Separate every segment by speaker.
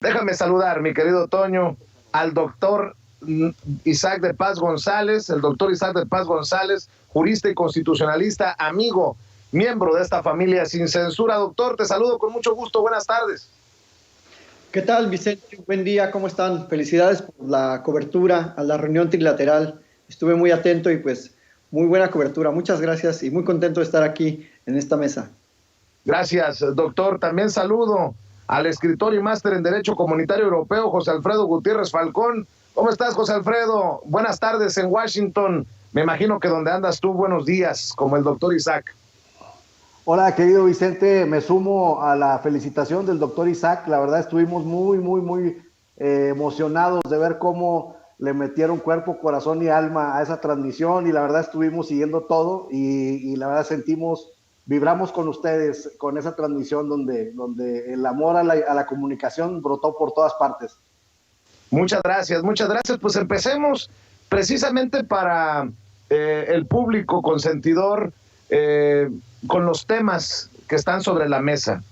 Speaker 1: Déjame saludar, mi querido Toño, al doctor Isaac de Paz González, el doctor Isaac de Paz González, jurista y constitucionalista, amigo, miembro de esta familia Sin Censura. Doctor, te saludo con mucho gusto, buenas tardes.
Speaker 2: ¿Qué tal, Vicente? Buen día, ¿cómo están? Felicidades por la cobertura a la reunión trilateral. Estuve muy atento y pues muy buena cobertura. Muchas gracias y muy contento de estar aquí en esta mesa.
Speaker 1: Gracias, doctor. También saludo al escritor y máster en Derecho Comunitario Europeo, José Alfredo Gutiérrez Falcón. ¿Cómo estás, José Alfredo? Buenas tardes en Washington. Me imagino que donde andas tú, buenos días, como el doctor Isaac.
Speaker 3: Hola, querido Vicente, me sumo a la felicitación del doctor Isaac. La verdad estuvimos muy emocionados de ver cómo le metieron cuerpo, corazón y alma a esa transmisión, y la verdad estuvimos siguiendo todo y la verdad vibramos con ustedes con esa transmisión donde el amor a la comunicación brotó por todas partes.
Speaker 1: Muchas gracias, muchas gracias. Pues empecemos precisamente para el público consentidor con los temas que están sobre la mesa.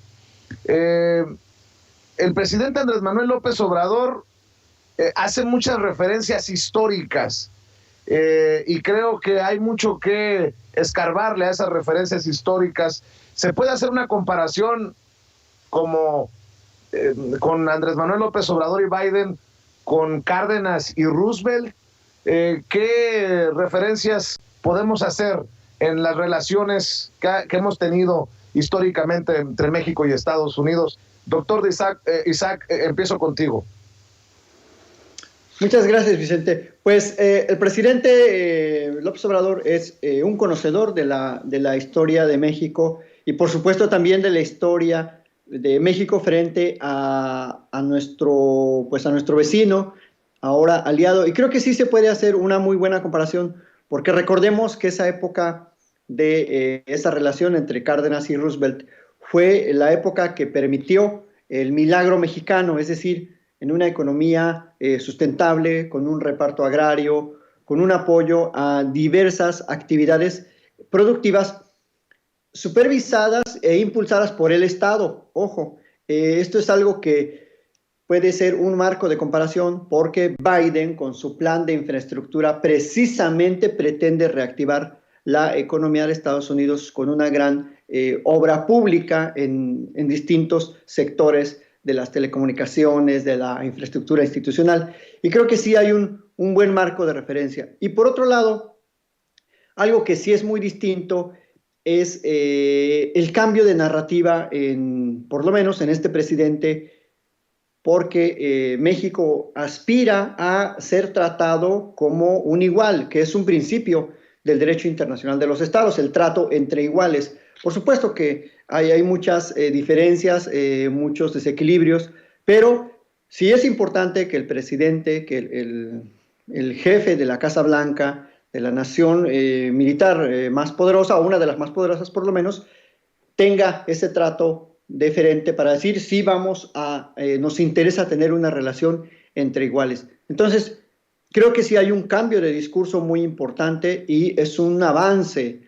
Speaker 1: El presidente Andrés Manuel López Obrador hace muchas referencias históricas y creo que hay mucho que escarbarle a esas referencias históricas. Se puede hacer una comparación como con Andrés Manuel López Obrador y Biden, con Cárdenas y Roosevelt. ¿Qué referencias podemos hacer en las relaciones que hemos tenido históricamente entre México y Estados Unidos? Doctor Isaac, empiezo contigo.
Speaker 2: Muchas gracias, Vicente. Pues el presidente López Obrador es un conocedor de la historia de México y por supuesto también de la historia de México frente a nuestro vecino, ahora aliado. Y creo que sí se puede hacer una muy buena comparación, porque recordemos que esa época de esa relación entre Cárdenas y Roosevelt fue la época que permitió el milagro mexicano, es decir, en una economía sustentable, con un reparto agrario, con un apoyo a diversas actividades productivas supervisadas e impulsadas por el Estado. Ojo, esto es algo que puede ser un marco de comparación porque Biden, con su plan de infraestructura, precisamente pretende reactivar la economía de Estados Unidos con una gran obra pública en distintos sectores de las telecomunicaciones, de la infraestructura institucional. Y creo que sí hay un buen marco de referencia. Y por otro lado, algo que sí es muy distinto es el cambio de narrativa, por lo menos en este presidente, porque México aspira a ser tratado como un igual, que es un principio del derecho internacional de los estados, el trato entre iguales. Por supuesto que hay muchas diferencias, muchos desequilibrios, pero sí es importante que el presidente, que el jefe de la Casa Blanca, de la nación militar más poderosa, o una de las más poderosas por lo menos, tenga ese trato deferente para decir sí nos interesa tener una relación entre iguales. Entonces, creo que sí hay un cambio de discurso muy importante y es un avance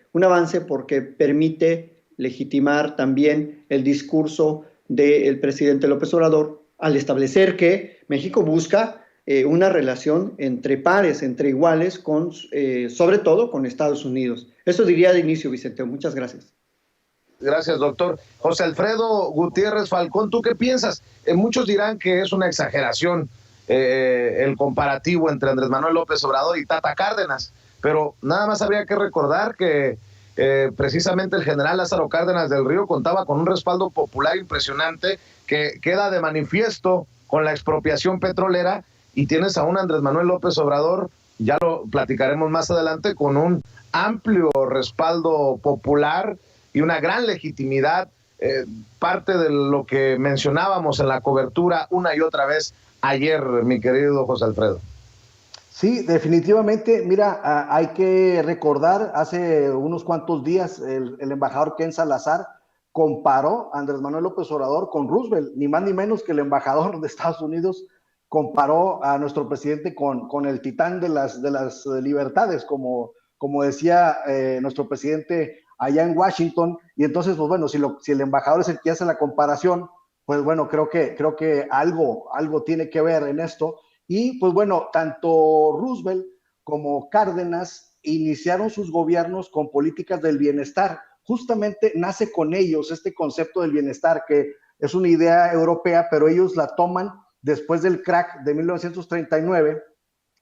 Speaker 2: porque permite legitimar también el discurso del presidente López Obrador al establecer que México busca una relación entre pares, entre iguales, sobre todo con Estados Unidos. Eso diría de inicio, Vicente. Muchas gracias.
Speaker 1: Gracias, doctor. José Alfredo Gutiérrez Falcón, ¿tú qué piensas? Muchos dirán que es una exageración el comparativo entre Andrés Manuel López Obrador y Tata Cárdenas, pero nada más habría que recordar que precisamente el general Lázaro Cárdenas del Río contaba con un respaldo popular impresionante que queda de manifiesto con la expropiación petrolera, y tienes a un Andrés Manuel López Obrador, ya lo platicaremos más adelante, con un amplio respaldo popular y una gran legitimidad, parte de lo que mencionábamos en la cobertura una y otra vez ayer, mi querido José Alfredo.
Speaker 3: Sí, definitivamente. Mira, hay que recordar, hace unos cuantos días el embajador Ken Salazar comparó a Andrés Manuel López Obrador con Roosevelt, ni más ni menos que el embajador de Estados Unidos comparó a nuestro presidente con el titán de las libertades, como decía nuestro presidente allá en Washington. Y entonces, pues bueno, si el embajador es el que hace la comparación, pues bueno, creo que algo tiene que ver en esto. Y pues bueno, tanto Roosevelt como Cárdenas iniciaron sus gobiernos con políticas del bienestar. Justamente nace con ellos este concepto del bienestar, que es una idea europea, pero ellos la toman después del crack de 1939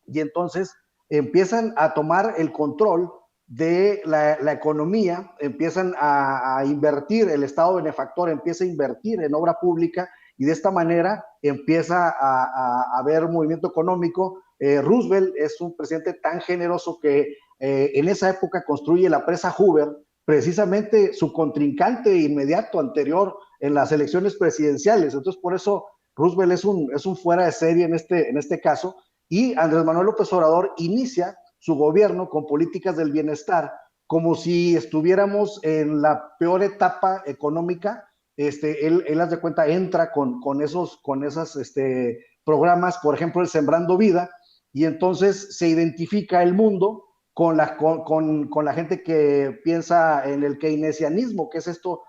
Speaker 3: y entonces empiezan a tomar el control de la economía, empiezan a invertir, el Estado benefactor empieza a invertir en obra pública y de esta manera empieza a haber movimiento económico. Roosevelt es un presidente tan generoso que en esa época construye la presa Hoover, precisamente su contrincante inmediato anterior en las elecciones presidenciales. Entonces, por eso Roosevelt es un fuera de serie en este caso, y Andrés Manuel López Obrador inicia su gobierno con políticas del bienestar, como si estuviéramos en la peor etapa económica. Él haz de cuenta, entra con esos programas, por ejemplo, el Sembrando Vida, y entonces se identifica el mundo con la gente que piensa en el keynesianismo, que es esto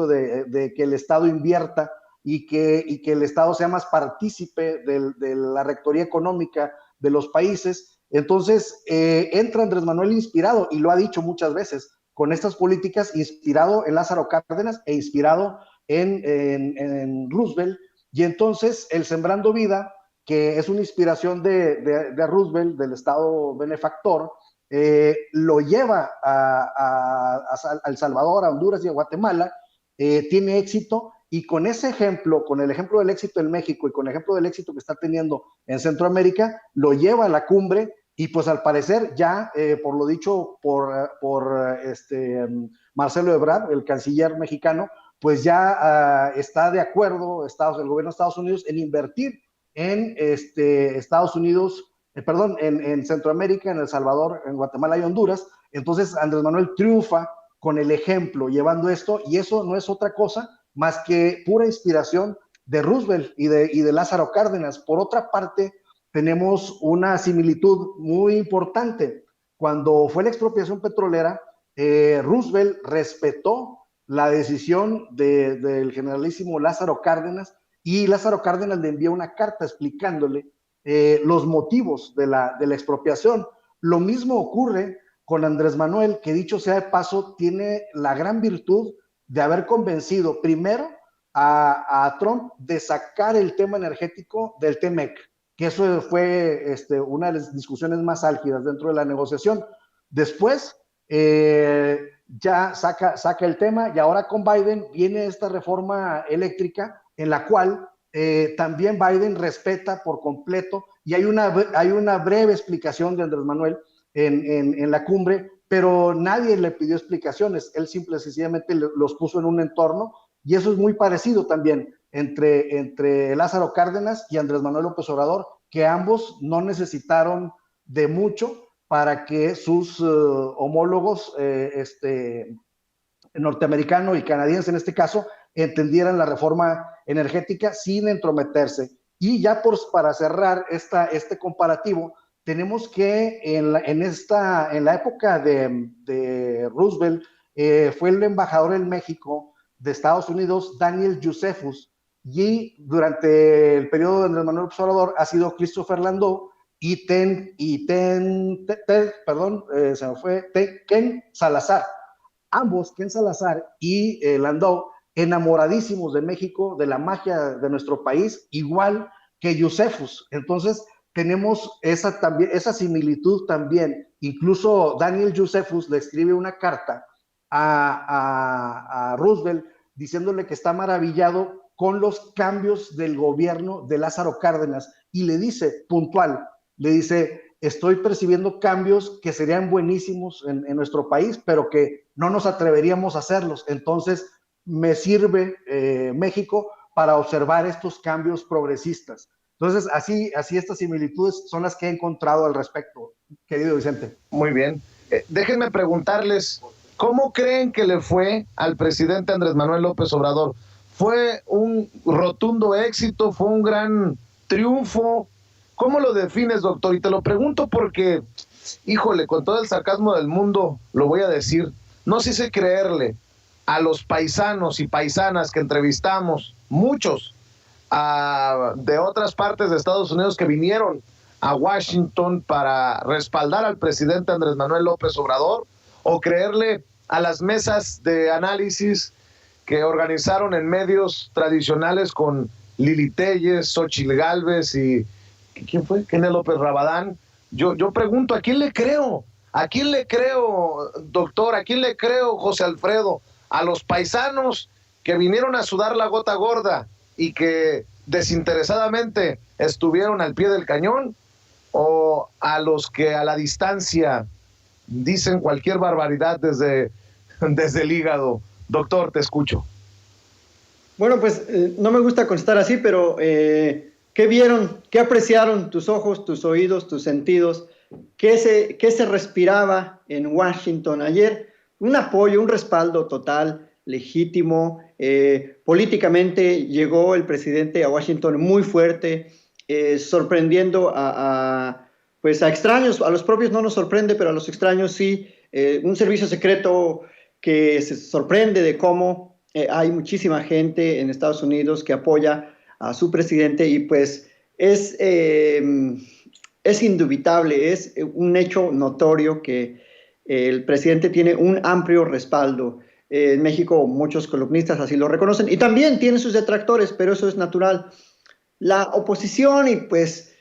Speaker 3: de que el Estado invierta y que el Estado sea más partícipe de la rectoría económica de los países. Entonces entra Andrés Manuel inspirado, y lo ha dicho muchas veces, con estas políticas, inspirado en Lázaro Cárdenas e inspirado en Roosevelt. Y entonces el Sembrando Vida, que es una inspiración de Roosevelt, del Estado benefactor, lo lleva a El Salvador, a Honduras y a Guatemala, tiene éxito, y con ese ejemplo, con el ejemplo del éxito en México y con el ejemplo del éxito que está teniendo en Centroamérica, lo lleva a la cumbre. Y pues al parecer ya, por lo dicho por Marcelo Ebrard, el canciller mexicano, pues ya está de acuerdo el gobierno de Estados Unidos en invertir en Estados Unidos, en Centroamérica, en El Salvador, en Guatemala y Honduras. Entonces Andrés Manuel triunfa con el ejemplo, llevando esto, y eso no es otra cosa más que pura inspiración de Roosevelt y de Lázaro Cárdenas. Por otra parte, tenemos una similitud muy importante. Cuando fue la expropiación petrolera, Roosevelt respetó la decisión del generalísimo Lázaro Cárdenas, y Lázaro Cárdenas le envía una carta explicándole los motivos de la expropiación. Lo mismo ocurre con Andrés Manuel, que dicho sea de paso, tiene la gran virtud de haber convencido primero a Trump de sacar el tema energético del TEMEC, que eso fue una de las discusiones más álgidas dentro de la negociación. Después ya saca el tema, y ahora con Biden viene esta reforma eléctrica en la cual también Biden respeta por completo, y hay una breve explicación de Andrés Manuel en la cumbre, pero nadie le pidió explicaciones, él simple y sencillamente los puso en un entorno, y eso es muy parecido también entre Lázaro Cárdenas y Andrés Manuel López Obrador, que ambos no necesitaron de mucho para que sus homólogos norteamericano y canadiense en este caso entendieran la reforma energética sin entrometerse. Y ya para cerrar este comparativo, tenemos que en la época de Roosevelt fue el embajador en México de Estados Unidos, Daniel Josephus, y durante el periodo de Andrés Manuel López Obrador ha sido Christopher Landau y Ken Salazar. Ambos, Ken Salazar y Landau, enamoradísimos de México, de la magia de nuestro país, igual que Josephus. Entonces tenemos esa similitud también. Incluso Daniel Josephus le escribe una carta a Roosevelt diciéndole que está maravillado con los cambios del gobierno de Lázaro Cárdenas, y le dice puntual, le dice: estoy percibiendo cambios que serían buenísimos en nuestro país, pero que no nos atreveríamos a hacerlos. Entonces me sirve México para observar estos cambios progresistas. Entonces, así estas similitudes son las que he encontrado al respecto, querido Vicente.
Speaker 1: Muy bien. Déjenme preguntarles, ¿cómo creen que le fue al presidente Andrés Manuel López Obrador? ¿Fue un rotundo éxito? ¿Fue un gran triunfo? ¿Cómo lo defines, doctor? Y te lo pregunto porque, híjole, con todo el sarcasmo del mundo, lo voy a decir, no sé si creerle a los paisanos y paisanas que entrevistamos muchos de otras partes de Estados Unidos que vinieron a Washington para respaldar al presidente Andrés Manuel López Obrador, o creerle a las mesas de análisis que organizaron en medios tradicionales con Lili Telles, Xochitl Gálvez y ¿quién fue? Kenneth López Rabadán. Yo pregunto, ¿a quién le creo? ¿A quién le creo, doctor? ¿A quién le creo, José Alfredo? ¿A los paisanos que vinieron a sudar la gota gorda y que desinteresadamente estuvieron al pie del cañón? ¿O a los que a la distancia dicen cualquier barbaridad desde el hígado? Doctor, te escucho.
Speaker 2: Bueno, pues no me gusta contestar así, pero ¿qué vieron? ¿Qué apreciaron tus ojos, tus oídos, tus sentidos? ¿Qué se respiraba en Washington ayer? Un apoyo, un respaldo total, legítimo. Políticamente llegó el presidente a Washington muy fuerte, sorprendiendo pues a extraños. A los propios no nos sorprende, pero a los extraños sí. Un servicio secreto que se sorprende de cómo hay muchísima gente en Estados Unidos que apoya a su presidente, y pues es indubitable, es un hecho notorio que el presidente tiene un amplio respaldo. En México muchos columnistas así lo reconocen, y también tiene sus detractores, pero eso es natural. La oposición y pues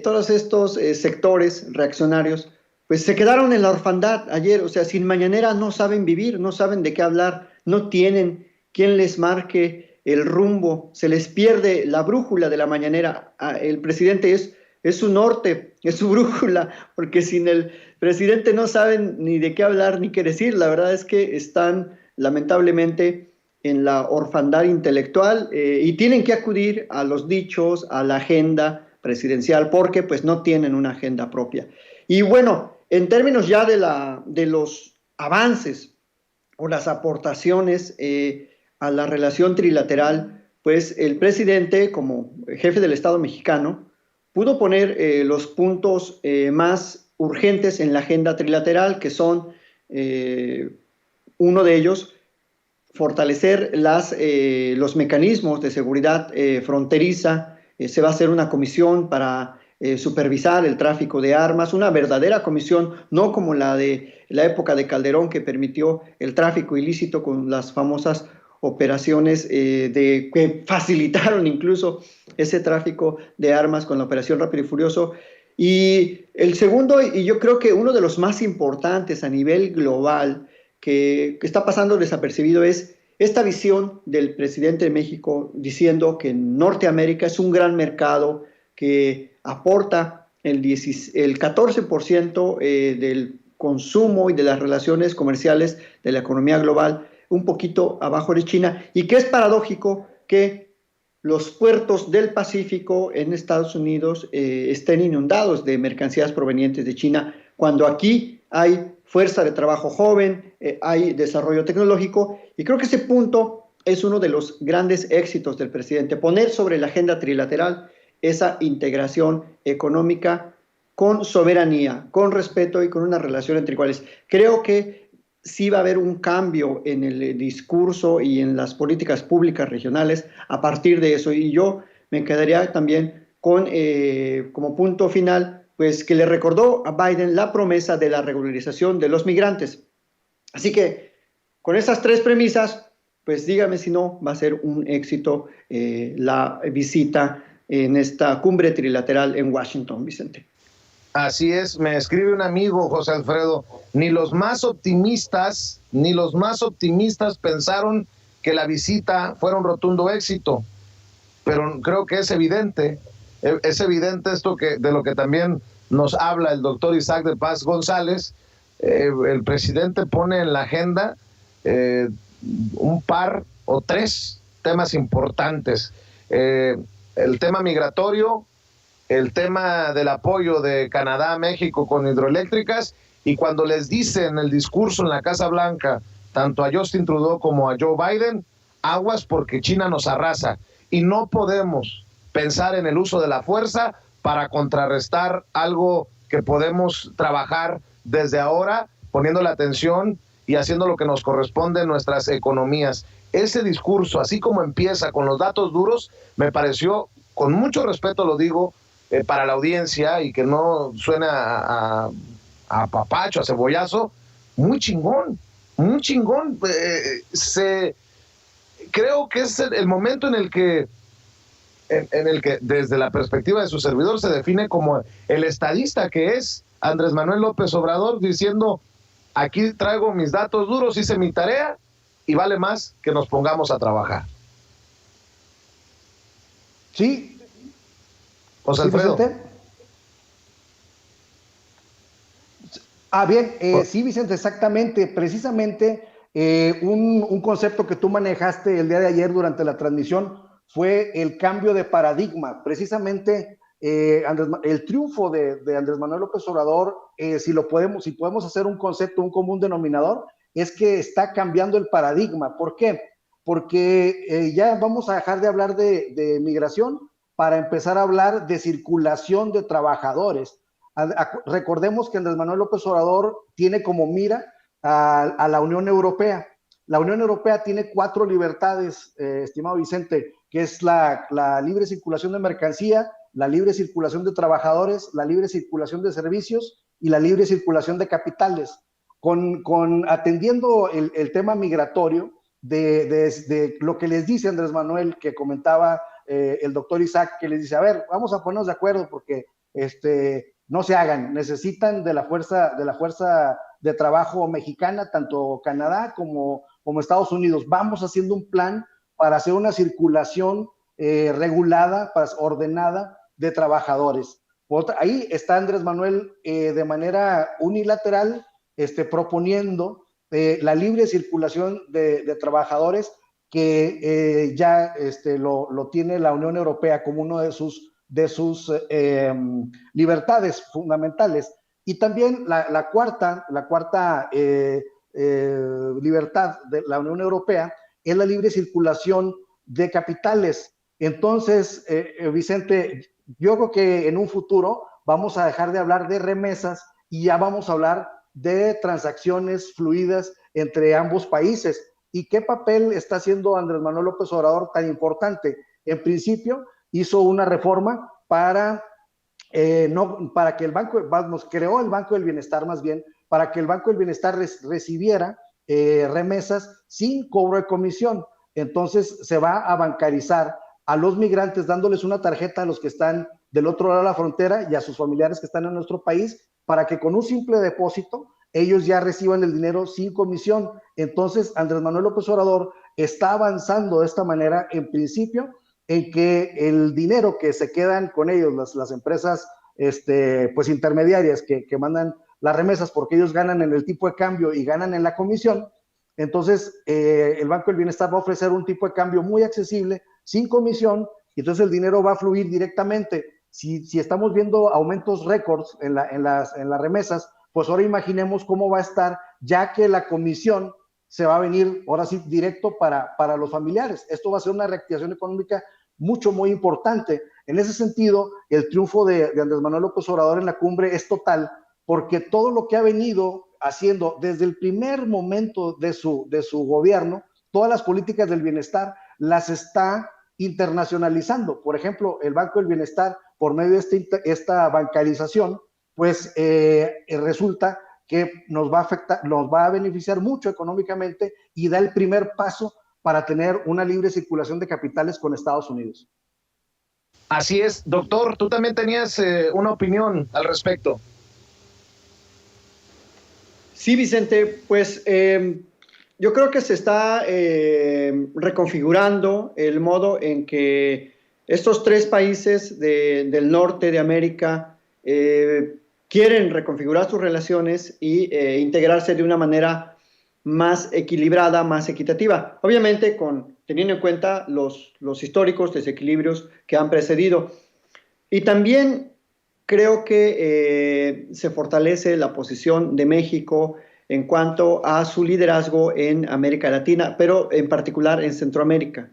Speaker 2: todos estos sectores reaccionarios pues se quedaron en la orfandad ayer. O sea, sin mañanera no saben vivir, no saben de qué hablar, no tienen quien les marque el rumbo, se les pierde la brújula de la mañanera. El presidente es su norte, es su brújula, porque sin el presidente no saben ni de qué hablar ni qué decir. La verdad es que están lamentablemente en la orfandad intelectual y tienen que acudir a los dichos, a la agenda presidencial, porque pues no tienen una agenda propia. Y bueno, en términos ya de los avances o las aportaciones a la relación trilateral, pues el presidente, como jefe del Estado mexicano, pudo poner los puntos más urgentes en la agenda trilateral, que son, uno de ellos, fortalecer los mecanismos de seguridad fronteriza. Se va a hacer una comisión para supervisar el tráfico de armas, una verdadera comisión, no como la de la época de Calderón, que permitió el tráfico ilícito con las famosas operaciones que facilitaron incluso ese tráfico de armas con la operación Rápido y Furioso. Y el segundo, y yo creo que uno de los más importantes a nivel global que está pasando desapercibido, es esta visión del presidente de México diciendo que Norteamérica es un gran mercado que aporta el 14% del consumo y de las relaciones comerciales de la economía global, un poquito abajo de China, y que es paradójico que los puertos del Pacífico en Estados Unidos estén inundados de mercancías provenientes de China, cuando aquí hay fuerza de trabajo joven, hay desarrollo tecnológico. Y creo que ese punto es uno de los grandes éxitos del presidente, poner sobre la agenda trilateral esa integración económica con soberanía, con respeto y con una relación entre iguales. Creo que sí va a haber un cambio en el discurso y en las políticas públicas regionales a partir de eso. Y yo me quedaría también con, como punto final, pues que le recordó a Biden la promesa de la regularización de los migrantes. Así que con esas tres premisas, pues dígame si no va a ser un éxito la visita en esta cumbre trilateral en Washington, Vicente.
Speaker 1: Así es, me escribe un amigo, José Alfredo, ni los más optimistas pensaron que la visita fuera un rotundo éxito, pero creo que es evidente esto de lo que también nos habla el doctor Isaac de Paz González. El presidente pone en la agenda un par o tres temas importantes. El tema migratorio, el tema del apoyo de Canadá a México con hidroeléctricas, y cuando les dice en el discurso en la Casa Blanca, tanto a Justin Trudeau como a Joe Biden, aguas porque China nos arrasa, y no podemos pensar en el uso de la fuerza para contrarrestar algo que podemos trabajar desde ahora, poniendo la atención y haciendo lo que nos corresponde en nuestras economías. ese discurso, así como empieza con los datos duros, me pareció, con mucho respeto lo digo, para la audiencia y que no suena a papacho, a cebollazo, muy chingón, muy chingón. Creo que es el momento en el que desde la perspectiva de su servidor se define como el estadista que es Andrés Manuel López Obrador, diciendo: aquí traigo mis datos duros, hice mi tarea y vale más que nos pongamos a trabajar.
Speaker 3: Sí.
Speaker 1: José
Speaker 3: ¿Sí,
Speaker 1: Alfredo?
Speaker 3: Vicente? Bien, sí, Vicente, exactamente. Precisamente un concepto que tú manejaste el día de ayer durante la transmisión fue el cambio de paradigma. Precisamente el triunfo de Andrés Manuel López Obrador, si podemos hacer un concepto, un común denominador, es que está cambiando el paradigma. ¿Por qué? Porque ya vamos a dejar de hablar de migración para empezar a hablar de circulación de trabajadores. Recordemos que Andrés Manuel López Obrador tiene como mira a la Unión Europea. La Unión Europea tiene 4 libertades, estimado Vicente, que es la libre circulación de mercancía, la libre circulación de trabajadores, la libre circulación de servicios y la libre circulación de capitales. Atendiendo el tema migratorio, de lo que les dice Andrés Manuel, que comentaba el doctor Isaac, que les dice: a ver, vamos a ponernos de acuerdo porque no se hagan, necesitan de la fuerza de trabajo mexicana, tanto Canadá como Estados Unidos. Vamos haciendo un plan para hacer una circulación regulada, ordenada de trabajadores. Ahí está Andrés Manuel de manera unilateral proponiendo la libre circulación de trabajadores, que ya lo tiene la Unión Europea como uno de sus libertades fundamentales. Y también la cuarta libertad de la Unión Europea es la libre circulación de capitales. Entonces, Vicente, yo creo que en un futuro vamos a dejar de hablar de remesas y ya vamos a hablar de transacciones fluidas entre ambos países. ¿Y qué papel está haciendo Andrés Manuel López Obrador tan importante? En principio, hizo una reforma para que el Banco, creó el Banco del Bienestar, más bien, para que el Banco del Bienestar recibiera remesas sin cobro de comisión. Entonces se va a bancarizar a los migrantes, dándoles una tarjeta a los que están del otro lado de la frontera y a sus familiares que están en nuestro país, para que con un simple depósito ellos ya reciban el dinero sin comisión. Entonces Andrés Manuel López Obrador está avanzando de esta manera, en principio, en que el dinero que se quedan con ellos, las empresas pues intermediarias que mandan las remesas, porque ellos ganan en el tipo de cambio y ganan en la comisión. Entonces el Banco del Bienestar va a ofrecer un tipo de cambio muy accesible, sin comisión, y entonces el dinero va a fluir directamente. Si estamos viendo aumentos récords en las remesas, pues ahora imaginemos cómo va a estar, ya que la comisión se va a venir ahora sí directo para los familiares. Esto va a ser una reactivación económica muy importante. En ese sentido, el triunfo de Andrés Manuel López Obrador en la cumbre es total, porque todo lo que ha venido haciendo desde el primer momento de su gobierno, todas las políticas del bienestar las está internacionalizando. Por ejemplo, el Banco del Bienestar, por medio de esta bancarización, pues resulta que nos va a beneficiar mucho económicamente y da el primer paso para tener una libre circulación de capitales con Estados Unidos.
Speaker 1: Así es, doctor, tú también tenías una opinión al respecto.
Speaker 2: Sí, Vicente, pues yo creo que se está reconfigurando el modo en que estos 3 países del norte de América quieren reconfigurar sus relaciones y integrarse de una manera más equilibrada, más equitativa. Obviamente teniendo en cuenta los históricos desequilibrios que han precedido. Y también creo que se fortalece la posición de México en cuanto a su liderazgo en América Latina, pero en particular en Centroamérica.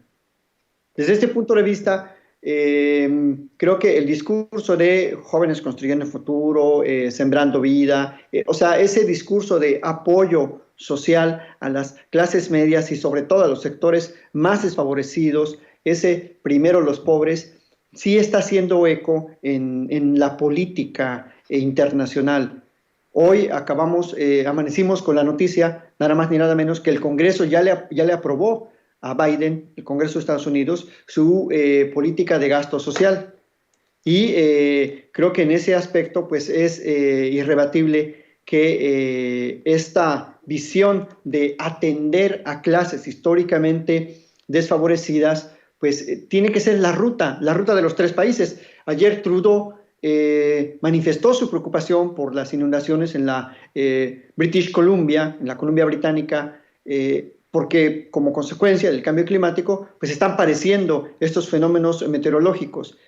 Speaker 2: Desde este punto de vista, creo que el discurso de jóvenes construyendo el futuro, sembrando vida, o sea, ese discurso de apoyo social, a las clases medias y sobre todo a los sectores más desfavorecidos, ese primero los pobres, sí está haciendo eco en la política internacional. Hoy amanecimos con la noticia, nada más ni nada menos, que el Congreso ya le aprobó a Biden, el Congreso de Estados Unidos, su política de gasto social. Y creo que en ese aspecto pues es irrebatible que esta visión de atender a clases históricamente desfavorecidas pues tiene que ser la ruta de los tres países. Ayer Trudeau manifestó su preocupación por las inundaciones en la British Columbia, en la Columbia Británica, porque como consecuencia del cambio climático pues están padeciendo estos fenómenos meteorológicos.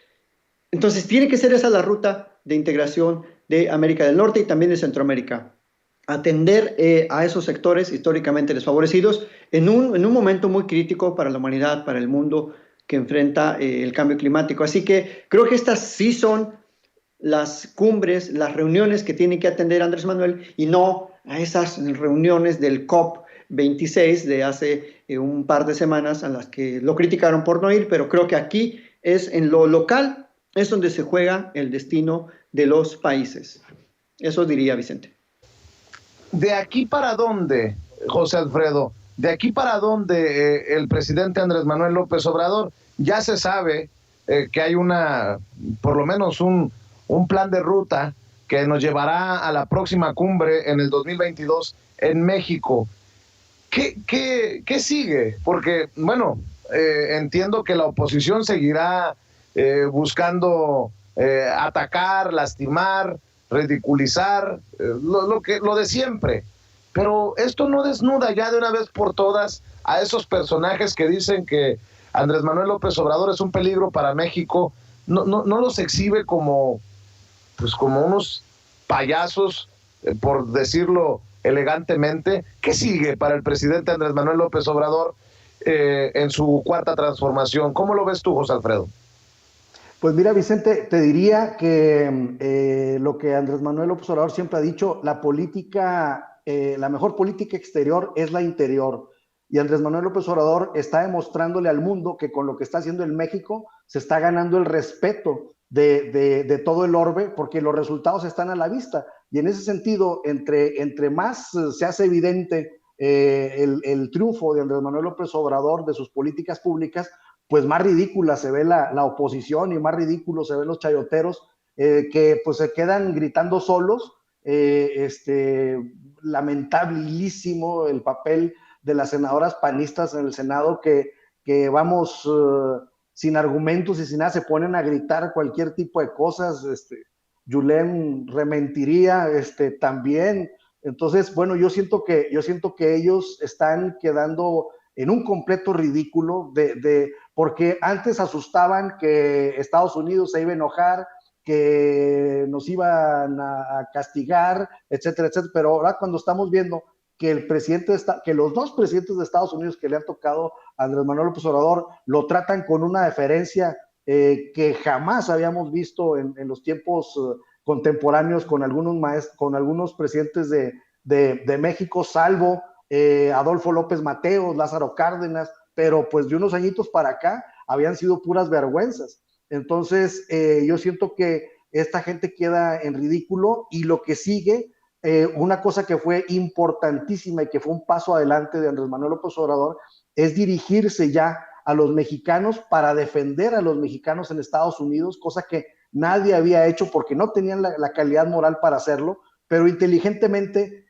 Speaker 2: Entonces, tiene que ser esa la ruta de integración de América del Norte y también de Centroamérica. Atender a esos sectores históricamente desfavorecidos en un momento muy crítico para la humanidad, para el mundo que enfrenta el cambio climático. Así que creo que estas sí son las cumbres, las reuniones que tiene que atender Andrés Manuel y no a esas reuniones del COP26 de hace un par de semanas a las que lo criticaron por no ir, pero creo que aquí es en lo local es donde se juega el destino de los países. Eso diría Vicente.
Speaker 1: ¿De aquí para dónde, José Alfredo? ¿De aquí para dónde el presidente Andrés Manuel López Obrador? Ya se sabe que hay por lo menos un plan de ruta que nos llevará a la próxima cumbre en el 2022 en México. ¿Qué sigue? Porque, bueno, entiendo que la oposición seguirá buscando atacar, lastimar, ridiculizar, lo de siempre. Pero esto no desnuda ya de una vez por todas a esos personajes que dicen que Andrés Manuel López Obrador es un peligro para México. No los exhibe como unos payasos, por decirlo elegantemente. ¿Qué sigue para el presidente Andrés Manuel López Obrador en su cuarta transformación? ¿Cómo lo ves tú, José Alfredo?
Speaker 3: Pues mira, Vicente, te diría que lo que Andrés Manuel López Obrador siempre ha dicho, la mejor política exterior es la interior. Y Andrés Manuel López Obrador está demostrándole al mundo que con lo que está haciendo en México se está ganando el respeto de todo el orbe, porque los resultados están a la vista. Y en ese sentido, entre más se hace evidente el triunfo de Andrés Manuel López Obrador, de sus políticas públicas, pues más ridícula se ve la oposición y más ridículo se ven los chayoteros que pues se quedan gritando solos. Lamentabilísimo el papel de las senadoras panistas en el Senado que vamos sin argumentos y sin nada, se ponen a gritar cualquier tipo de cosas. Yulem rementiría también. Entonces, bueno, yo siento que ellos están quedando en un completo ridículo porque antes asustaban que Estados Unidos se iba a enojar, que nos iban a castigar, etcétera, etcétera. Pero ahora cuando estamos viendo que los dos presidentes de Estados Unidos que le han tocado a Andrés Manuel López Obrador lo tratan con una deferencia que jamás habíamos visto en los tiempos contemporáneos con algunos presidentes de México, salvo Adolfo López Mateos, Lázaro Cárdenas, pero pues de unos añitos para acá habían sido puras vergüenzas. Entonces yo siento que esta gente queda en ridículo y lo que sigue, una cosa que fue importantísima y que fue un paso adelante de Andrés Manuel López Obrador, es dirigirse ya a los mexicanos para defender a los mexicanos en Estados Unidos, cosa que nadie había hecho porque no tenían la calidad moral para hacerlo, pero inteligentemente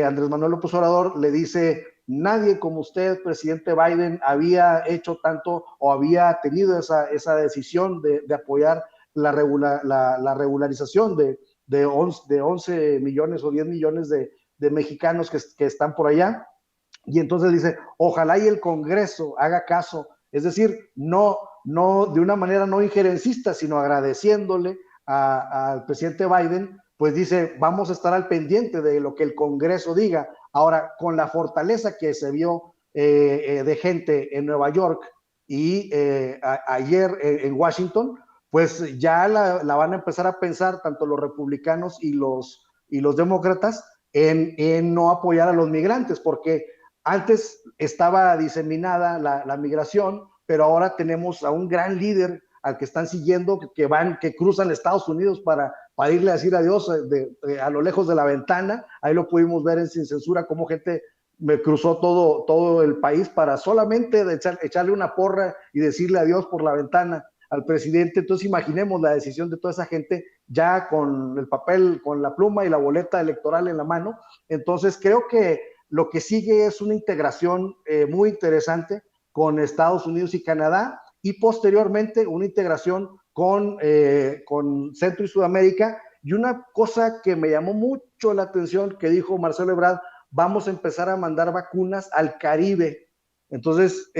Speaker 3: Andrés Manuel López Obrador le dice: nadie como usted, presidente Biden, había hecho tanto o había tenido esa decisión de apoyar la regularización de 11 millones o 10 millones de mexicanos que están por allá. Y entonces dice: ojalá y el Congreso haga caso, es decir, no de una manera no injerencista, sino agradeciéndole al presidente Biden, pues dice: vamos a estar al pendiente de lo que el Congreso diga. Ahora, con la fortaleza que se vio de gente en Nueva York y ayer en Washington, pues ya la van a empezar a pensar tanto los republicanos y los demócratas en no apoyar a los migrantes, porque antes estaba diseminada la migración, pero ahora tenemos a un gran líder al que están siguiendo, que cruzan Estados Unidos para irle a decir adiós a lo lejos de la ventana. Ahí lo pudimos ver en Sin Censura, cómo gente me cruzó todo el país para solamente echarle una porra y decirle adiós por la ventana al presidente. Entonces imaginemos la decisión de toda esa gente ya con el papel, con la pluma y la boleta electoral en la mano. Entonces creo que lo que sigue es una integración muy interesante con Estados Unidos y Canadá, y posteriormente una integración con Centro y Sudamérica. Y una cosa que me llamó mucho la atención que dijo Marcelo Ebrard: vamos a empezar a mandar vacunas al Caribe. Entonces,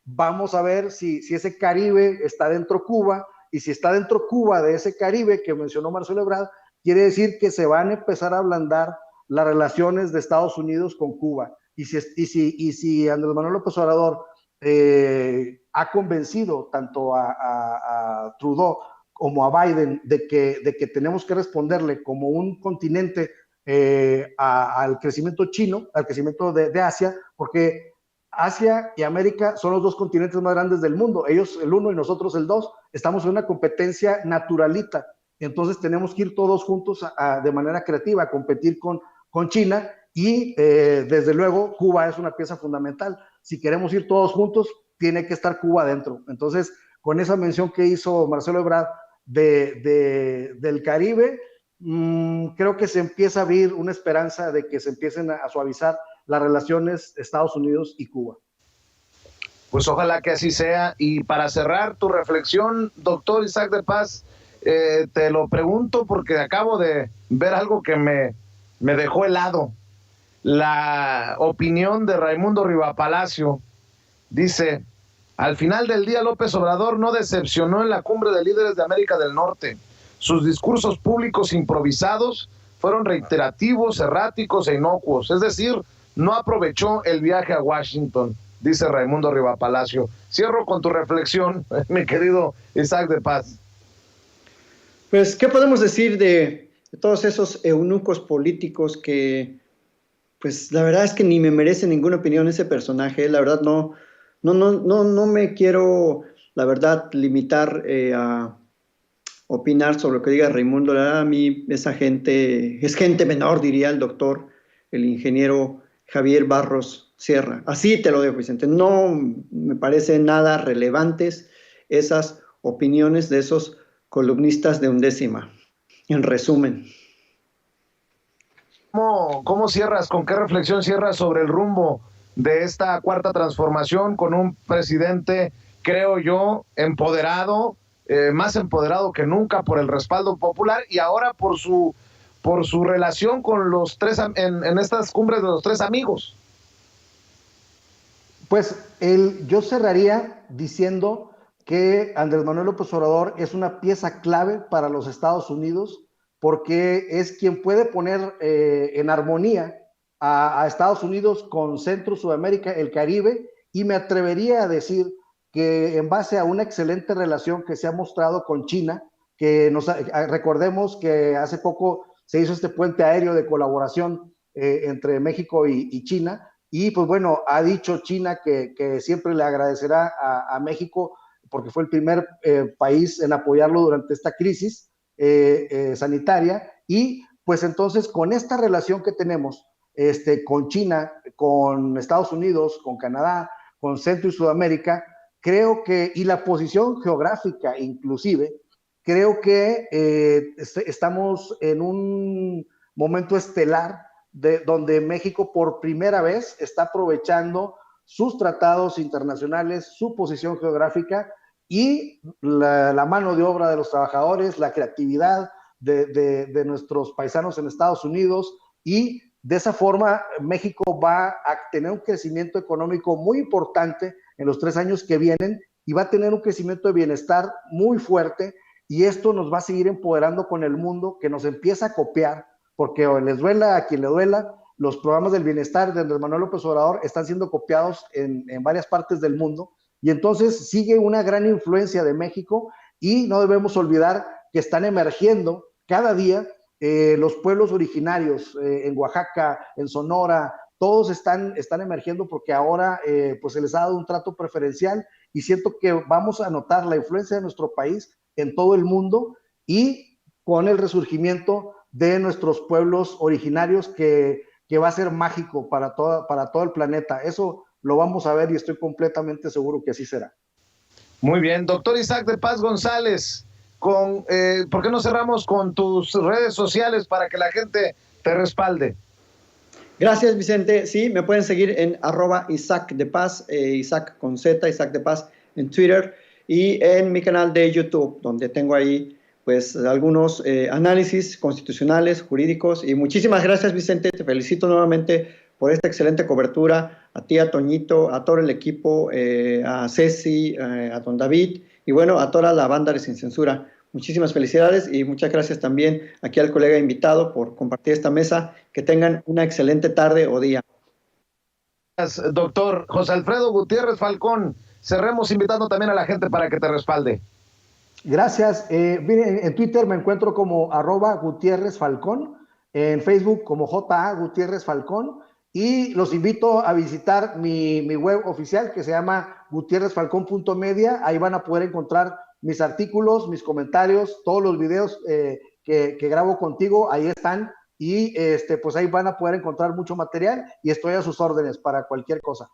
Speaker 3: vamos a ver si ese Caribe está dentro Cuba, y si está dentro Cuba de ese Caribe que mencionó Marcelo Ebrard, quiere decir que se van a empezar a ablandar las relaciones de Estados Unidos con Cuba. Y si Andrés Manuel López Obrador ha convencido tanto a Trudeau como a Biden de que tenemos que responderle como un continente al crecimiento chino, al crecimiento de Asia, porque Asia y América son los dos continentes más grandes del mundo. Ellos el uno y nosotros el dos. Estamos en una competencia naturalita. Entonces tenemos que ir todos juntos de manera creativa a competir con China, y desde luego Cuba es una pieza fundamental. Si queremos ir todos juntos, tiene que estar Cuba dentro. Entonces, con esa mención que hizo Marcelo Ebrard del Caribe, creo que se empieza a abrir una esperanza de que se empiecen a suavizar las relaciones Estados Unidos y Cuba.
Speaker 1: Pues ojalá que así sea. Y para cerrar tu reflexión, doctor Isaac de Paz, te lo pregunto porque acabo de ver algo que me dejó helado. La opinión de Raimundo Rivapalacio dice: al final del día, López Obrador no decepcionó en la cumbre de líderes de América del Norte. Sus discursos públicos improvisados fueron reiterativos, erráticos e inocuos. Es decir, no aprovechó el viaje a Washington, dice Raimundo Rivapalacio. Cierro con tu reflexión, mi querido Isaac de Paz.
Speaker 2: Pues, ¿qué podemos decir de todos esos eunucos políticos que, pues, la verdad es que ni me merece ninguna opinión ese personaje? La verdad no me quiero, la verdad, limitar a opinar sobre lo que diga Raimundo. La verdad, a mí esa gente es gente menor, diría el doctor, el ingeniero Javier Barros Sierra. Así te lo dejo, Vicente. No me parece nada relevantes esas opiniones de esos columnistas de Undécima. En resumen.
Speaker 1: ¿Cómo cierras? ¿Con qué reflexión cierras sobre el rumbo de esta cuarta transformación con un presidente, creo yo, empoderado, más empoderado que nunca por el respaldo popular, y ahora por su relación con los tres en estas cumbres de los tres amigos?
Speaker 3: Pues yo cerraría diciendo que Andrés Manuel López Obrador es una pieza clave para los Estados Unidos, porque es quien puede poner en armonía a Estados Unidos con Centro, Sudamérica, el Caribe, y me atrevería a decir que en base a una excelente relación que se ha mostrado con China, que recordemos que hace poco se hizo este puente aéreo de colaboración entre México y China, y pues bueno, ha dicho China que siempre le agradecerá a México porque fue el primer país en apoyarlo durante esta crisis sanitaria. Y pues entonces, con esta relación que tenemos con China, con Estados Unidos, con Canadá, con Centro y Sudamérica, creo que, y la posición geográfica inclusive, creo que estamos en un momento estelar donde México por primera vez está aprovechando sus tratados internacionales, su posición geográfica y la mano de obra de los trabajadores, la creatividad de nuestros paisanos en Estados Unidos, y de esa forma México va a tener un crecimiento económico muy importante en los 3 años que vienen, y va a tener un crecimiento de bienestar muy fuerte, y esto nos va a seguir empoderando con el mundo, que nos empieza a copiar, porque les duela a quien le duela, los programas del bienestar de Andrés Manuel López Obrador están siendo copiados en varias partes del mundo, y entonces sigue una gran influencia de México, y no debemos olvidar que están emergiendo cada día los pueblos originarios en Oaxaca, en Sonora, todos están emergiendo porque ahora pues se les ha dado un trato preferencial y siento que vamos a notar la influencia de nuestro país en todo el mundo y con el resurgimiento de nuestros pueblos originarios que va a ser mágico para todo el planeta. Eso lo vamos a ver y estoy completamente seguro que así será.
Speaker 1: Muy bien, doctor Isaac de Paz González, ¿por qué no cerramos con tus redes sociales para que la gente te respalde?
Speaker 2: Gracias, Vicente. Sí, me pueden seguir en @Isaac de Paz, Isaac con Z, Isaac de Paz en Twitter y en mi canal de YouTube, donde tengo ahí pues algunos análisis constitucionales, jurídicos. Y muchísimas gracias, Vicente. Te felicito nuevamente por esta excelente cobertura. A ti, a Toñito, a todo el equipo, a Ceci, a don David y bueno, a toda la banda de Sin Censura. Muchísimas felicidades y muchas gracias también aquí al colega invitado por compartir esta mesa. Que tengan una excelente tarde o día.
Speaker 1: Gracias, doctor José Alfredo Gutiérrez Falcón. Cerremos invitando también a la gente para que te respalde.
Speaker 3: Gracias. Miren, en Twitter me encuentro como @Gutiérrez Falcón, en Facebook como JA Gutiérrez Falcón y los invito a visitar mi web oficial que se llama gutierrezfalcón.media. Ahí van a poder encontrar mis artículos, mis comentarios, todos los videos que grabo contigo, ahí están y pues ahí van a poder encontrar mucho material y estoy a sus órdenes para cualquier cosa.